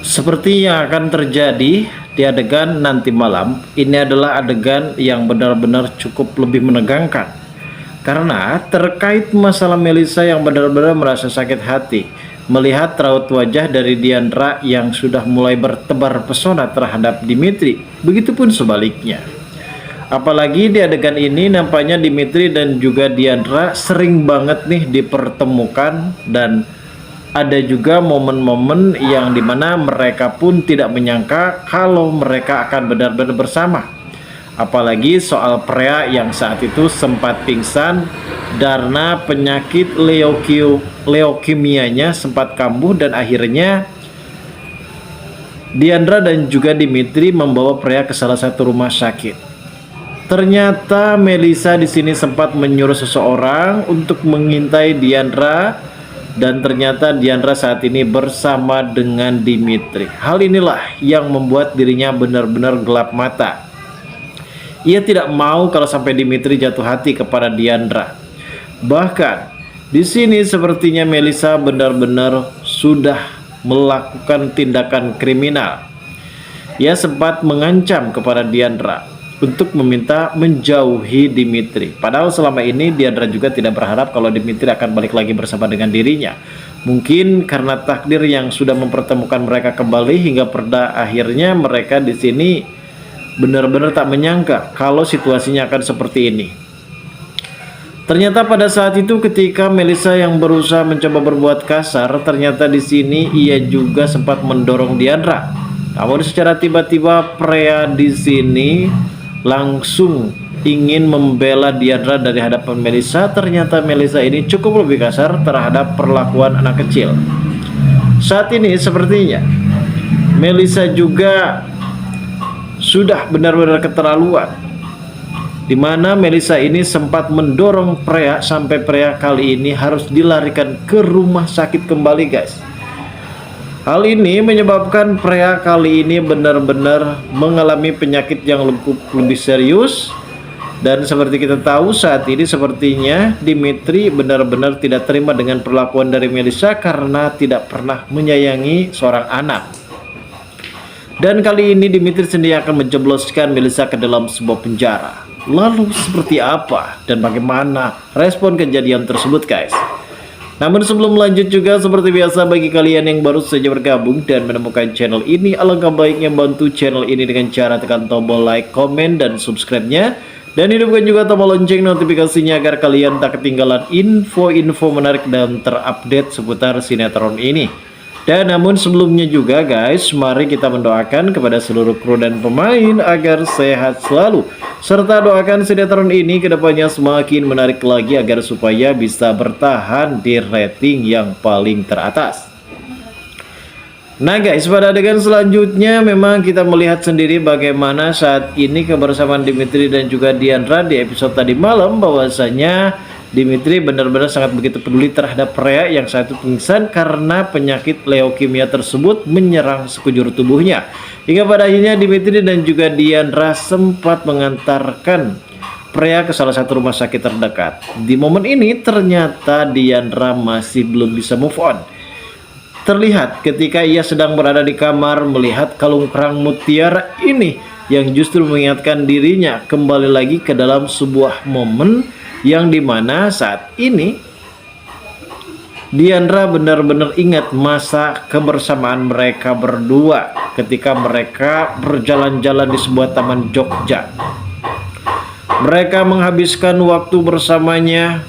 Seperti yang akan terjadi di adegan nanti malam, ini adalah adegan yang benar-benar cukup lebih menegangkan. Karena terkait masalah Melisa yang benar-benar merasa sakit hati melihat raut wajah dari Diandra yang sudah mulai bertebar pesona terhadap Dimitri, begitupun sebaliknya. Apalagi di adegan ini nampaknya Dimitri dan juga Diandra sering banget nih dipertemukan, dan ada juga momen-momen yang dimana mereka pun tidak menyangka kalau mereka akan benar-benar bersama. Apalagi soal Prea yang saat itu sempat pingsan karena penyakit leukemianya sempat kambuh, dan akhirnya Diandra dan juga Dimitri membawa Prea ke salah satu rumah sakit. Ternyata Melisa di sini sempat menyuruh seseorang untuk mengintai Diandra, dan ternyata Diandra saat ini bersama dengan Dimitri. Hal inilah yang membuat dirinya benar-benar gelap mata. Ia tidak mau kalau sampai Dimitri jatuh hati kepada Diandra. Bahkan di sini sepertinya Melisa benar-benar sudah melakukan tindakan kriminal. Ia sempat mengancam kepada Diandra untuk meminta menjauhi Dimitri. Padahal selama ini Diandra juga tidak berharap kalau Dimitri akan balik lagi bersama dengan dirinya. Mungkin karena takdir yang sudah mempertemukan mereka kembali, hingga pada akhirnya mereka di sini benar-benar tak menyangka kalau situasinya akan seperti ini. Ternyata pada saat itu ketika Melisa yang berusaha mencoba berbuat kasar, ternyata di sini ia juga sempat mendorong Diandra. Namun secara tiba-tiba Prea di sini langsung ingin membela Diandra dari hadapan Melisa. Ternyata Melisa ini cukup lebih kasar terhadap perlakuan anak kecil. Saat ini sepertinya Melisa juga sudah benar-benar keterlaluan, dimana Melisa ini sempat mendorong Prea sampai Prea kali ini harus dilarikan ke rumah sakit kembali, guys. Hal ini menyebabkan Prea kali ini benar-benar mengalami penyakit yang lebih serius. Dan seperti kita tahu saat ini sepertinya Dimitri benar-benar tidak terima dengan perlakuan dari Melisa karena tidak pernah menyayangi seorang anak. Dan kali ini Dimitri sendiri akan menjebloskan Melisa ke dalam sebuah penjara. Lalu seperti apa dan bagaimana respon kejadian tersebut, guys? Namun sebelum lanjut juga seperti biasa, bagi kalian yang baru saja bergabung dan menemukan channel ini, alangkah baiknya bantu channel ini dengan cara tekan tombol like, komen, dan subscribe-nya. Dan hidupkan juga tombol lonceng notifikasinya agar kalian tak ketinggalan info-info menarik dan terupdate seputar sinetron ini. Dan namun sebelumnya juga guys, mari kita mendoakan kepada seluruh kru dan pemain agar sehat selalu, serta doakan sinetron ini kedepannya semakin menarik lagi agar supaya bisa bertahan di rating yang paling teratas. Nah guys, pada adegan selanjutnya memang kita melihat sendiri bagaimana saat ini kebersamaan Dimitri dan juga Diandra di episode tadi malam, bahwasanya Dimitri benar-benar sangat begitu peduli terhadap Prea yang saat itu pingsan karena penyakit leukemia tersebut menyerang sekujur tubuhnya. Hingga pada akhirnya Dimitri dan juga Diandra sempat mengantarkan Prea ke salah satu rumah sakit terdekat. Di momen ini ternyata Diandra masih belum bisa move on. Terlihat ketika ia sedang berada di kamar melihat kalung kerang mutiara ini yang justru mengingatkan dirinya kembali lagi ke dalam sebuah momen yang dimana saat ini Diandra benar-benar ingat masa kebersamaan mereka berdua ketika mereka berjalan-jalan di sebuah taman Jogja. Mereka menghabiskan waktu bersamanya,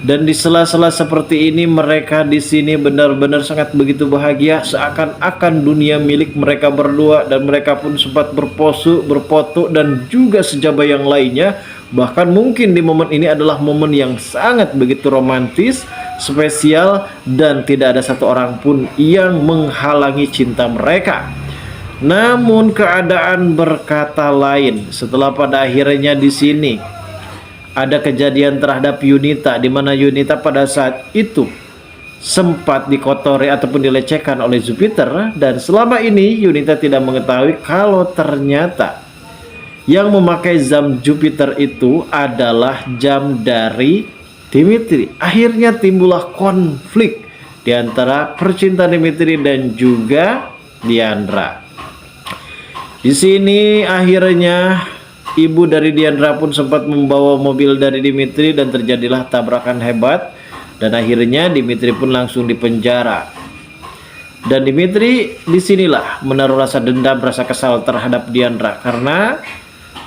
dan di sela-sela seperti ini mereka di sini benar-benar sangat begitu bahagia, seakan-akan dunia milik mereka berdua, dan mereka pun sempat berpose, berfoto, dan juga sejabai yang lainnya. Bahkan mungkin di momen ini adalah momen yang sangat begitu romantis, spesial, dan tidak ada satu orang pun yang menghalangi cinta mereka. Namun keadaan berkata lain setelah pada akhirnya di sini ada kejadian terhadap Yunita, di mana Yunita pada saat itu sempat dikotori ataupun dilecehkan oleh Jupiter, dan selama ini Yunita tidak mengetahui kalau ternyata yang memakai jam Jupiter itu adalah jam dari Dimitri. Akhirnya timbullah konflik di antara percintaan Dimitri dan juga Diandra. Di sini akhirnya ibu dari Diandra pun sempat membawa mobil dari Dimitri dan terjadilah tabrakan hebat, dan akhirnya Dimitri pun langsung dipenjara. Dan Dimitri disinilah menaruh rasa dendam, rasa kesal terhadap Diandra, karena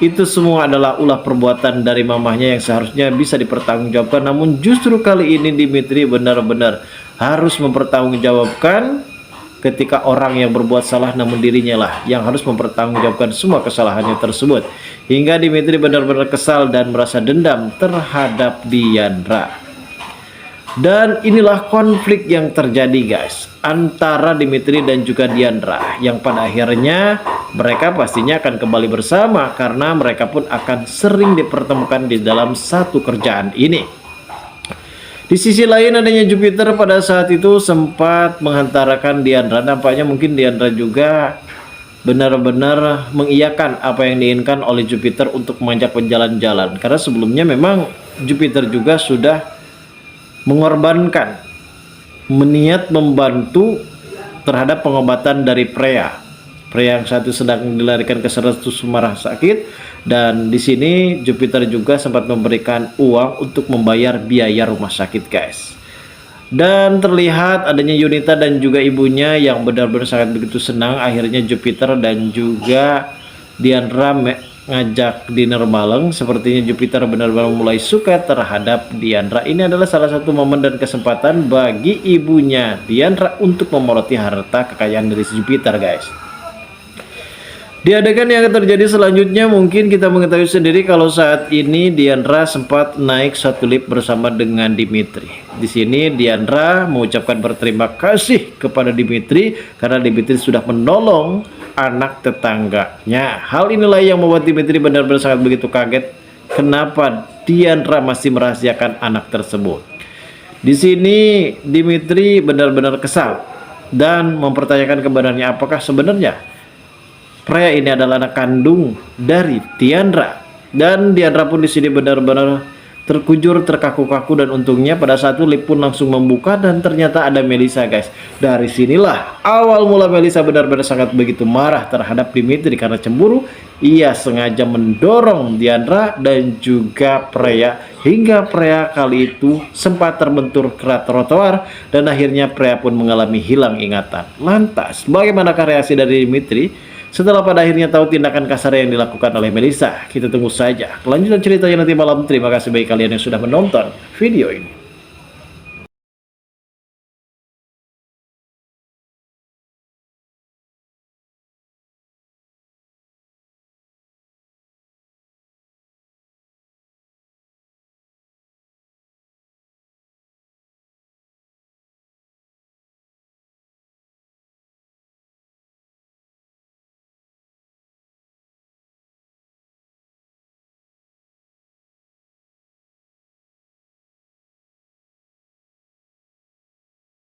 itu semua adalah ulah perbuatan dari mamahnya yang seharusnya bisa dipertanggungjawabkan. Namun justru kali ini Dimitri benar-benar harus mempertanggungjawabkan ketika orang yang berbuat salah, namun dirinya lah yang harus mempertanggungjawabkan semua kesalahannya tersebut. Hingga Dimitri benar-benar kesal dan merasa dendam terhadap Diandra. Dan inilah konflik yang terjadi guys antara Dimitri dan juga Diandra, yang pada akhirnya mereka pastinya akan kembali bersama karena mereka pun akan sering dipertemukan di dalam satu kerjaan ini. Di sisi lain adanya Jupiter pada saat itu sempat menghantarkan Diandra. Nampaknya mungkin Diandra juga benar-benar mengiyakan apa yang diinginkan oleh Jupiter untuk mengajak berjalan-jalan, karena sebelumnya memang Jupiter juga sudah mengorbankan, meniat membantu terhadap pengobatan dari Freya yang satu sedang dilarikan ke Sumara sakit, dan di sini Jupiter juga sempat memberikan uang untuk membayar biaya rumah sakit guys. Dan terlihat adanya Yunita dan juga ibunya yang benar-benar sangat begitu senang. Akhirnya Jupiter dan juga Diandra ngajak dinner malam. Sepertinya Jupiter benar-benar mulai suka terhadap Diandra. Ini adalah salah satu momen dan kesempatan bagi ibunya Diandra untuk memoroti harta kekayaan dari Jupiter guys. Di adegan yang terjadi selanjutnya mungkin kita mengetahui sendiri kalau saat ini Diandra sempat naik satu lift bersama dengan Dimitri. Di sini Diandra mengucapkan berterima kasih kepada Dimitri karena Dimitri sudah menolong anak tetangganya. Hal inilah yang membuat Dimitri benar-benar sangat begitu kaget kenapa Diandra masih merahasiakan anak tersebut. Di sini Dimitri benar-benar kesal dan mempertanyakan kebenarannya, apakah sebenarnya Freya ini adalah anak kandung dari Diandra. Dan Diandra pun di sini benar-benar terkujur, terkaku-kaku, dan untungnya pada saat itu lift pun langsung membuka dan ternyata ada Melisa guys. Dari sinilah awal mula Melisa benar-benar sangat begitu marah terhadap Dimitri karena cemburu. Ia sengaja mendorong Diandra dan juga Freya hingga Freya kali itu sempat terbentur ke trotoar dan akhirnya Freya pun mengalami hilang ingatan. Lantas bagaimanakah reaksi dari Dimitri setelah pada akhirnya tahu tindakan kasar yang dilakukan oleh Melisa? Kita tunggu saja kelanjutan ceritanya nanti malam. Terima kasih bagi kalian yang sudah menonton video ini.